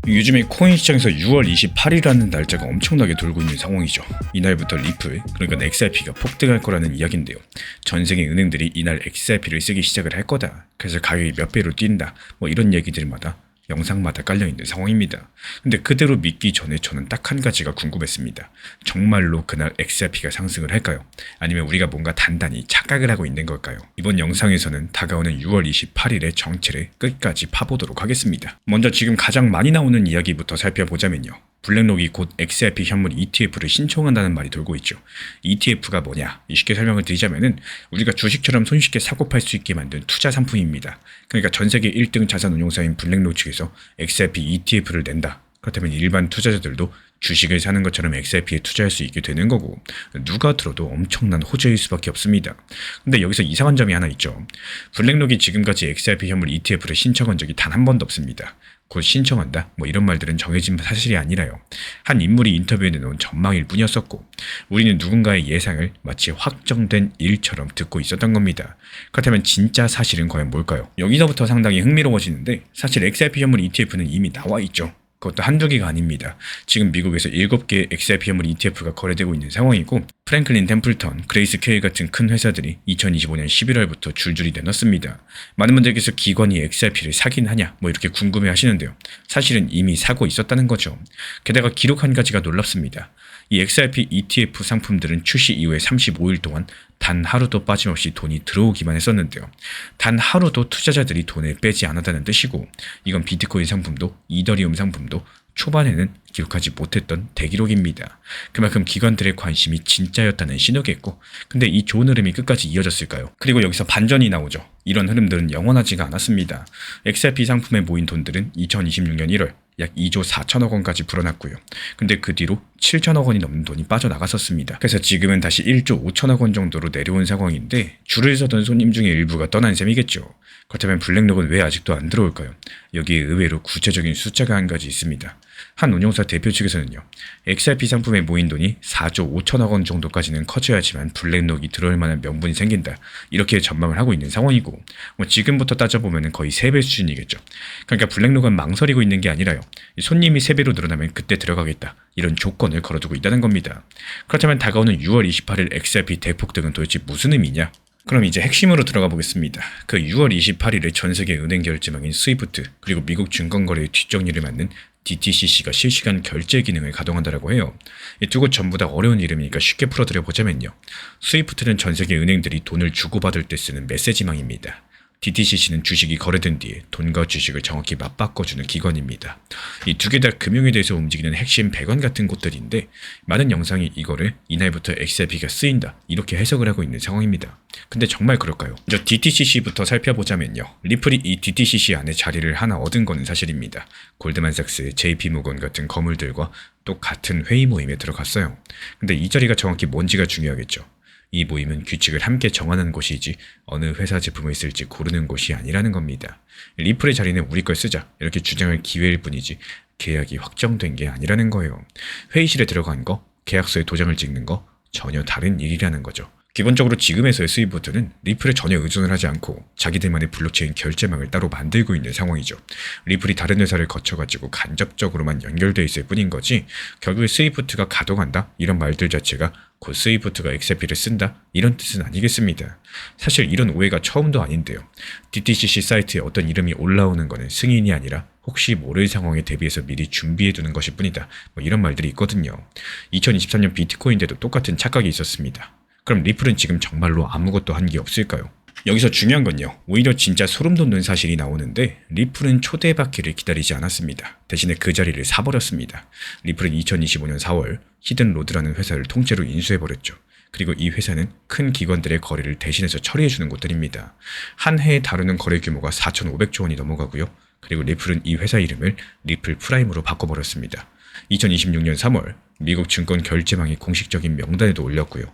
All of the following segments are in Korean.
요즘에 코인 시장에서 6월 28일이라는 날짜가 엄청나게 돌고 있는 상황이죠. 이날부터 리플, 그러니까 XRP가 폭등할 거라는 이야기인데요. 전 세계 은행들이 이날 XRP를 쓰기 시작을 할 거다. 그래서 가격이 몇 배로 뛴다. 이런 얘기들마다 영상마다 깔려있는 상황입니다. 근데 그대로 믿기 전에 저는 딱 한 가지가 궁금했습니다. 정말로 그날 XRP가 상승을 할까요? 아니면 우리가 뭔가 단단히 착각을 하고 있는 걸까요? 이번 영상에서는 다가오는 6월 28일의 정체를 끝까지 파보도록 하겠습니다. 먼저 지금 가장 많이 나오는 이야기부터 살펴보자면요. 블랙록이 곧 XRP 현물 ETF를 신청한다는 말이 돌고 있죠. ETF가 뭐냐? 쉽게 설명을 드리자면은 우리가 주식처럼 손쉽게 사고 팔 수 있게 만든 투자 상품입니다. 그러니까 전 세계 1등 자산 운용사인 블랙록 측에서 XRP ETF를 낸다. 그렇다면 일반 투자자들도 주식을 사는 것처럼 XRP에 투자할 수 있게 되는 거고, 누가 들어도 엄청난 호재일 수밖에 없습니다. 근데 여기서 이상한 점이 하나 있죠. 블랙록이 지금까지 XRP 현물 ETF를 신청한 적이 단 한 번도 없습니다. 곧 신청한다? 이런 말들은 정해진 사실이 아니라요. 한 인물이 인터뷰에 내놓은 전망일 뿐이었었고, 우리는 누군가의 예상을 마치 확정된 일처럼 듣고 있었던 겁니다. 그렇다면 진짜 사실은 과연 뭘까요? 여기서부터 상당히 흥미로워지는데, 사실 XRP 현물 ETF는 이미 나와 있죠. 그것도 한두 개가 아닙니다. 지금 미국에서 7개의 XRP 현물 ETF가 거래되고 있는 상황이고, 프랭클린 템플턴, 그레이스케일 같은 큰 회사들이 2025년 11월부터 줄줄이 내놨습니다. 많은 분들께서 기관이 XRP를 사긴 하냐 이렇게 궁금해 하시는데요. 사실은 이미 사고 있었다는 거죠. 게다가 기록 한 가지가 놀랍습니다. 이 XRP ETF 상품들은 출시 이후에 35일 동안 단 하루도 빠짐없이 돈이 들어오기만 했었는데요. 단 하루도 투자자들이 돈을 빼지 않았다는 뜻이고, 이건 비트코인 상품도 이더리움 상품도 초반에는 기록하지 못했던 대기록입니다. 그만큼 기관들의 관심이 진짜였다는 신호겠고, 근데 이 좋은 흐름이 끝까지 이어졌을까요? 그리고 여기서 반전이 나오죠. 이런 흐름들은 영원하지가 않았습니다. XRP 상품에 모인 돈들은 2026년 1월 약 2조 4천억 원까지 불어났고요. 근데 그 뒤로 7천억 원이 넘는 돈이 빠져나갔었습니다. 그래서 지금은 다시 1조 5천억 원 정도로 내려온 상황인데, 줄을 서던 손님 중에 일부가 떠난 셈이겠죠. 그렇다면 블랙록은 왜 아직도 안 들어올까요? 여기에 의외로 구체적인 숫자가 한 가지 있습니다. 한 운용사 대표 측에서는요, XRP 상품에 모인 돈이 4조 5천억 원 정도까지는 커져야지만 블랙록이 들어올 만한 명분이 생긴다. 이렇게 전망을 하고 있는 상황이고, 지금부터 따져보면 거의 3배 수준이겠죠. 그러니까 블랙록은 망설이고 있는 게 아니라요, 손님이 3배로 늘어나면 그때 들어가겠다. 이런 조건을 걸어두고 있다는 겁니다. 그렇다면 다가오는 6월 28일 XRP 대폭등은 도대체 무슨 의미냐? 그럼 이제 핵심으로 들어가 보겠습니다. 그 6월 28일에 전세계 은행 결제망인 스위프트, 그리고 미국 증권거래의 뒷정리를 맡는 DTCC가 실시간 결제 기능을 가동한다라고 해요. 이 두 곳 전부 다 어려운 이름이니까 쉽게 풀어드려 보자면요. 스위프트는 전세계 은행들이 돈을 주고받을 때 쓰는 메시지망입니다. DTCC는 주식이 거래된 뒤에 돈과 주식을 정확히 맞바꿔주는 기관입니다. 이 두 개 다 금융에 대해서 움직이는 핵심 배관 같은 곳들인데, 많은 영상이 이거를 이날부터 XRP가 쓰인다 이렇게 해석을 하고 있는 상황입니다. 근데 정말 그럴까요? 먼저 DTCC부터 살펴보자면요. 리플이 이 DTCC 안에 자리를 하나 얻은 거는 사실입니다. 골드만삭스, JP모건 같은 거물들과 똑같은 회의 모임에 들어갔어요. 근데 이 자리가 정확히 뭔지가 중요하겠죠. 이 모임은 규칙을 함께 정하는 곳이지 어느 회사 제품을 쓸지 고르는 곳이 아니라는 겁니다. 리플의 자리는 우리 걸 쓰자 이렇게 주장할 기회일 뿐이지 계약이 확정된 게 아니라는 거예요. 회의실에 들어간 거, 계약서에 도장을 찍는 거 전혀 다른 일이라는 거죠. 기본적으로 지금에서의 스위프트는 리플에 전혀 의존을 하지 않고 자기들만의 블록체인 결제망을 따로 만들고 있는 상황이죠. 리플이 다른 회사를 거쳐가지고 간접적으로만 연결되어 있을 뿐인 거지, 결국에 스위프트가 가동한다 이런 말들 자체가 곧 스위프트가 XRP를 쓴다 이런 뜻은 아니겠습니다. 사실 이런 오해가 처음도 아닌데요. DTCC 사이트에 어떤 이름이 올라오는 거는 승인이 아니라 혹시 모를 상황에 대비해서 미리 준비해두는 것일 뿐이다 이런 말들이 있거든요. 2023년 비트코인 때도 똑같은 착각이 있었습니다. 그럼 리플은 지금 정말로 아무것도 한 게 없을까요? 여기서 중요한 건요, 오히려 진짜 소름 돋는 사실이 나오는데, 리플은 초대받기를 기다리지 않았습니다. 대신에 그 자리를 사버렸습니다. 리플은 2025년 4월 히든로드라는 회사를 통째로 인수해버렸죠. 그리고 이 회사는 큰 기관들의 거래를 대신해서 처리해주는 곳들입니다. 한 해에 다루는 거래 규모가 4,500조 원이 넘어가고요. 그리고 리플은 이 회사 이름을 리플 프라임으로 바꿔버렸습니다. 2026년 3월 미국 증권 결제망이 공식적인 명단에도 올렸고요.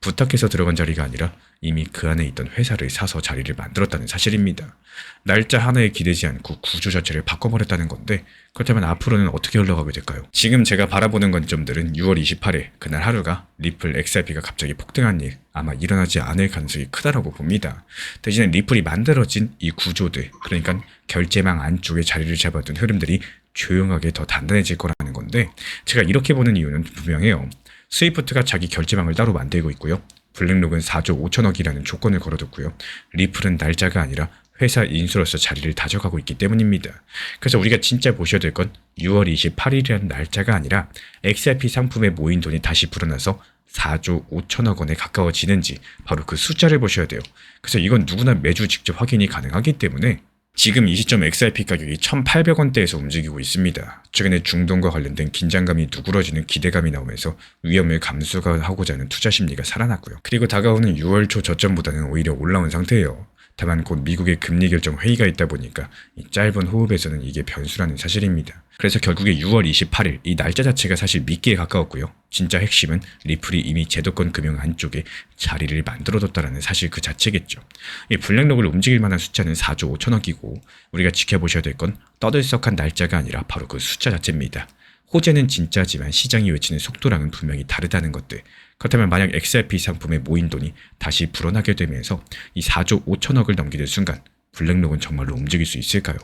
부탁해서 들어간 자리가 아니라 이미 그 안에 있던 회사를 사서 자리를 만들었다는 사실입니다. 날짜 하나에 기대지 않고 구조 자체를 바꿔버렸다는 건데, 그렇다면 앞으로는 어떻게 흘러가게 될까요? 지금 제가 바라보는 관점들은 6월 28일 그날 하루가 리플 XRP가 갑자기 폭등한 일 아마 일어나지 않을 가능성이 크다라고 봅니다. 대신에 리플이 만들어진 이 구조들, 그러니까 결제망 안쪽에 자리를 잡았던 흐름들이 조용하게 더 단단해질 거라는 건데, 제가 이렇게 보는 이유는 분명해요. 스위프트가 자기 결제망을 따로 만들고 있고요. 블랙록은 4조 5천억이라는 조건을 걸어뒀고요. 리플은 날짜가 아니라 회사 인수로서 자리를 다져가고 있기 때문입니다. 그래서 우리가 진짜 보셔야 될 건 6월 28일이라는 날짜가 아니라 XRP 상품에 모인 돈이 다시 불어나서 4조 5천억 원에 가까워지는지 바로 그 숫자를 보셔야 돼요. 그래서 이건 누구나 매주 직접 확인이 가능하기 때문에 지금 이 시점 XRP 가격이 1,800원대에서 움직이고 있습니다. 최근에 중동과 관련된 긴장감이 누그러지는 기대감이 나오면서 위험을 감수하고자 하는 투자 심리가 살아났고요. 그리고 다가오는 6월 초 저점보다는 오히려 올라온 상태예요. 다만 곧 미국의 금리 결정 회의가 있다 보니까 이 짧은 호흡에서는 이게 변수라는 사실입니다. 그래서 결국에 6월 28일 이 날짜 자체가 사실 미끼에 가까웠고요. 진짜 핵심은 리플이 이미 제도권 금융 안쪽에 자리를 만들어뒀다는 사실 그 자체겠죠. 이 블랙록을 움직일 만한 숫자는 4조 5천억이고 우리가 지켜보셔야 될 건 떠들썩한 날짜가 아니라 바로 그 숫자 자체입니다. 호재는 진짜지만 시장이 외치는 속도랑은 분명히 다르다는 것들. 그렇다면 만약 XRP 상품에 모인 돈이 다시 불어나게 되면서 이 4조 5천억을 넘기는 순간 블랙록은 정말로 움직일 수 있을까요?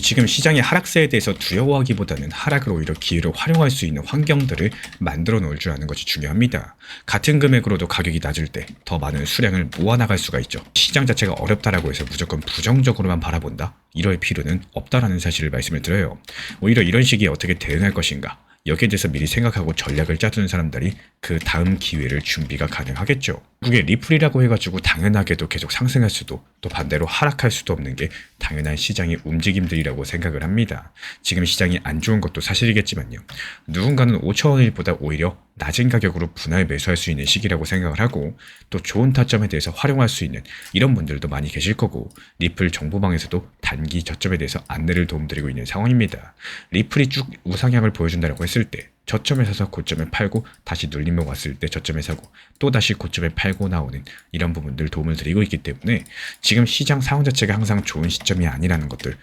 지금 시장의 하락세에 대해서 두려워하기보다는 하락을 오히려 기회로 활용할 수 있는 환경들을 만들어 놓을 줄 아는 것이 중요합니다. 같은 금액으로도 가격이 낮을 때 더 많은 수량을 모아나갈 수가 있죠. 시장 자체가 어렵다라고 해서 무조건 부정적으로만 바라본다? 이럴 필요는 없다라는 사실을 말씀을 드려요. 오히려 이런 시기에 어떻게 대응할 것인가? 여기에 대해서 미리 생각하고 전략을 짜두는 사람들이 그 다음 기회를 준비가 가능하겠죠. 그게 리플이라고 해가지고 당연하게도 계속 상승할 수도 또 반대로 하락할 수도 없는 게 당연한 시장의 움직임들이라고 생각을 합니다. 지금 시장이 안 좋은 것도 사실이겠지만요. 누군가는 5천원일보다 오히려 낮은 가격으로 분할 매수할 수 있는 시기라고 생각을 하고 또 좋은 타점에 대해서 활용할 수 있는 이런 분들도 많이 계실 거고 리플 정보방에서도 단기 저점에 대해서 안내를 도움드리고 있는 상황입니다. 리플이 쭉 우상향을 보여준다고 했을 때 저점에 사서 고점에 팔고 다시 눌림목 왔을 때 저점에 사고 또 다시 고점에 팔고 나오는 이런 부분들 도움을 드리고 있기 때문에 지금 시장 상황 자체가 항상 좋은 시점이 아니라는 것들,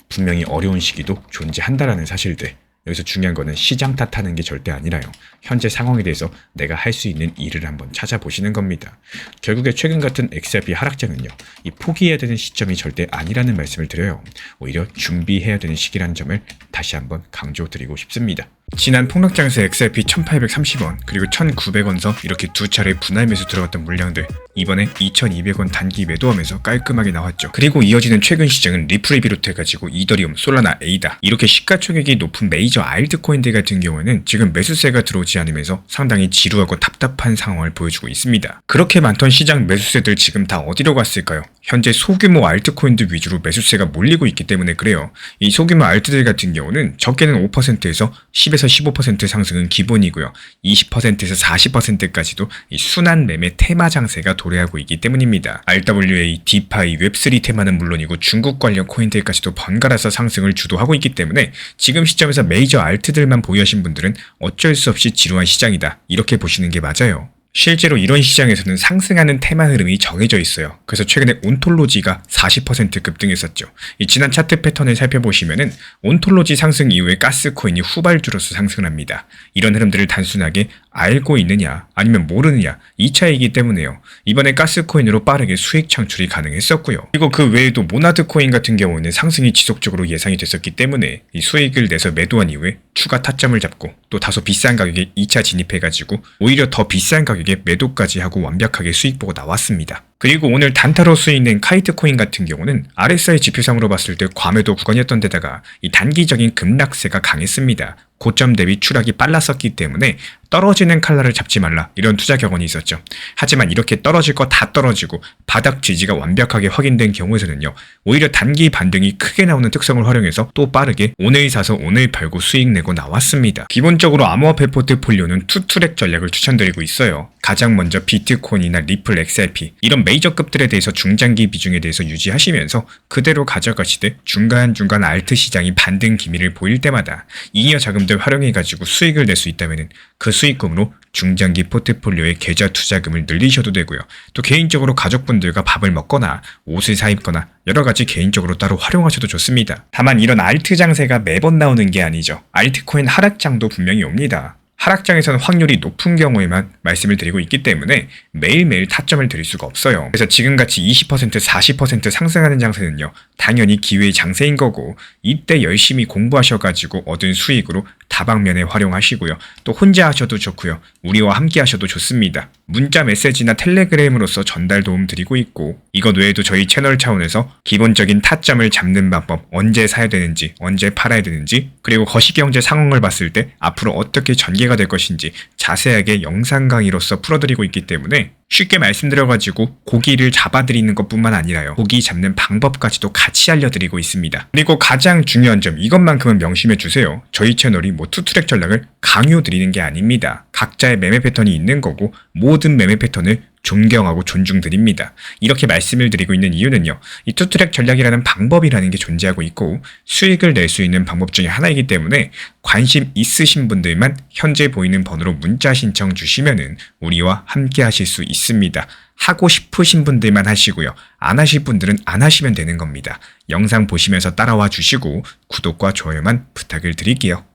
분명히 어려운 시기도 존재한다라는 사실들, 여기서 중요한 거는 시장 탓하는 게 절대 아니라요. 현재 상황에 대해서 내가 할 수 있는 일을 한번 찾아보시는 겁니다. 결국에 최근 같은 XRP 하락장은요. 이 포기해야 되는 시점이 절대 아니라는 말씀을 드려요. 오히려 준비해야 되는 시기라는 점을 다시 한번 강조드리고 싶습니다. 지난 폭락장에서 XRP 1830원 그리고 1900원서 이렇게 두 차례 분할 매수 들어갔던 물량들 이번에 2200원 단기 매도하면서 깔끔하게 나왔죠. 그리고 이어지는 최근 시장은 리플을 비롯해가지고 이더리움, 솔라나, 에이다 이렇게 시가총액이 높은 메이저 알트코인들 같은 경우에는 지금 매수세가 들어오지 않으면서 상당히 지루하고 답답한 상황을 보여주고 있습니다. 그렇게 많던 시장 매수세들 지금 다 어디로 갔을까요? 현재 소규모 알트코인들 위주로 매수세가 몰리고 있기 때문에 그래요. 이 소규모 알트들 같은 경우는 적게는 5%에서 10에서 15% 상승은 기본이고요. 20%에서 40%까지도 이 순환 매매 테마 장세가 도래하고 있기 때문입니다. RWA, 디파이, 웹3 테마는 물론이고 중국 관련 코인들까지도 번갈아서 상승을 주도하고 있기 때문에 지금 시점에서 메이저 알트들만 보유하신 분들은 어쩔 수 없이 지루한 시장이다. 이렇게 보시는 게 맞아요. 실제로 이런 시장에서는 상승하는 테마 흐름이 정해져 있어요. 그래서 최근에 온톨로지가 40% 급등했었죠. 이 지난 차트 패턴을 살펴보시면은 온톨로지 상승 이후에 가스코인이 후발주로서 상승을 합니다. 이런 흐름들을 단순하게 알고 있느냐 아니면 모르느냐 이 차이이기 때문에요. 이번에 가스코인으로 빠르게 수익 창출이 가능했었고요. 그리고 그 외에도 모나드 코인 같은 경우는 상승이 지속적으로 예상이 됐었기 때문에 이 수익을 내서 매도한 이후에 추가 타점을 잡고 또 다소 비싼 가격에 2차 진입해가지고 오히려 더 비싼 가격에 매도까지 하고 완벽하게 수익 보고 나왔습니다. 그리고 오늘 단타로 수익낸 카이트 코인 같은 경우는 RSI 지표상으로 봤을 때 과매도 구간이었던 데다가 이 단기적인 급락세가 강했습니다. 고점 대비 추락이 빨랐었기 때문에 떨어지는 칼날을 잡지 말라 이런 투자 격언이 있었죠. 하지만 이렇게 떨어질 거 다 떨어지고 바닥 지지가 완벽하게 확인된 경우에서는요. 오히려 단기 반등이 크게 나오는 특성을 활용해서 또 빠르게 오늘 사서 오늘 팔고 수익 내고 나왔습니다. 기본적으로 암호화폐 포트폴리오는 투트랙 전략을 추천드리고 있어요. 가장 먼저 비트코인이나 리플, XRP 이런 메이저급들에 대해서 중장기 비중에 대해서 유지하시면서 그대로 가져가시되 중간중간 알트 시장이 반등 기미를 보일 때마다 잉여 자금들 활용해가지고 수익을 낼 수 있다면 그 수익금으로 중장기 포트폴리오의 계좌 투자금을 늘리셔도 되고요. 또 개인적으로 가족분들과 밥을 먹거나 옷을 사입거나 여러가지 개인적으로 따로 활용하셔도 좋습니다. 다만 이런 알트 장세가 매번 나오는 게 아니죠. 알트코인 하락장도 분명히 옵니다. 하락장에서는 확률이 높은 경우에만 말씀을 드리고 있기 때문에 매일매일 타점을 드릴 수가 없어요. 그래서 지금같이 20%, 40% 상승하는 장세는요, 당연히 기회의 장세인 거고, 이때 열심히 공부하셔가지고 얻은 수익으로 다방면에 활용하시고요. 또 혼자 하셔도 좋고요. 우리와 함께 하셔도 좋습니다. 문자 메시지나 텔레그램으로서 전달 도움 드리고 있고, 이것 외에도 저희 채널 차원에서 기본적인 타점을 잡는 방법, 언제 사야 되는지, 언제 팔아야 되는지, 그리고 거시경제 상황을 봤을 때 앞으로 어떻게 전개가 될 것인지 자세하게 영상 강의로서 풀어드리고 있기 때문에 쉽게 말씀드려가지고 고기를 잡아드리는 것뿐만 아니라요, 고기 잡는 방법까지도 같이 알려드리고 있습니다. 그리고 가장 중요한 점, 이것만큼은 명심해주세요. 저희 채널이 투트랙 전략을 강요드리는 게 아닙니다. 각자의 매매 패턴이 있는 거고 모든 매매 패턴을 존경하고 존중드립니다. 이렇게 말씀을 드리고 있는 이유는요, 이 투트랙 전략이라는 방법이라는 게 존재하고 있고 수익을 낼 수 있는 방법 중에 하나이기 때문에 관심 있으신 분들만 현재 보이는 번호로 문자 신청 주시면은 우리와 함께 하실 수 있습니다. 하고 싶으신 분들만 하시고요. 안 하실 분들은 안 하시면 되는 겁니다. 영상 보시면서 따라와 주시고 구독과 좋아요만 부탁을 드릴게요.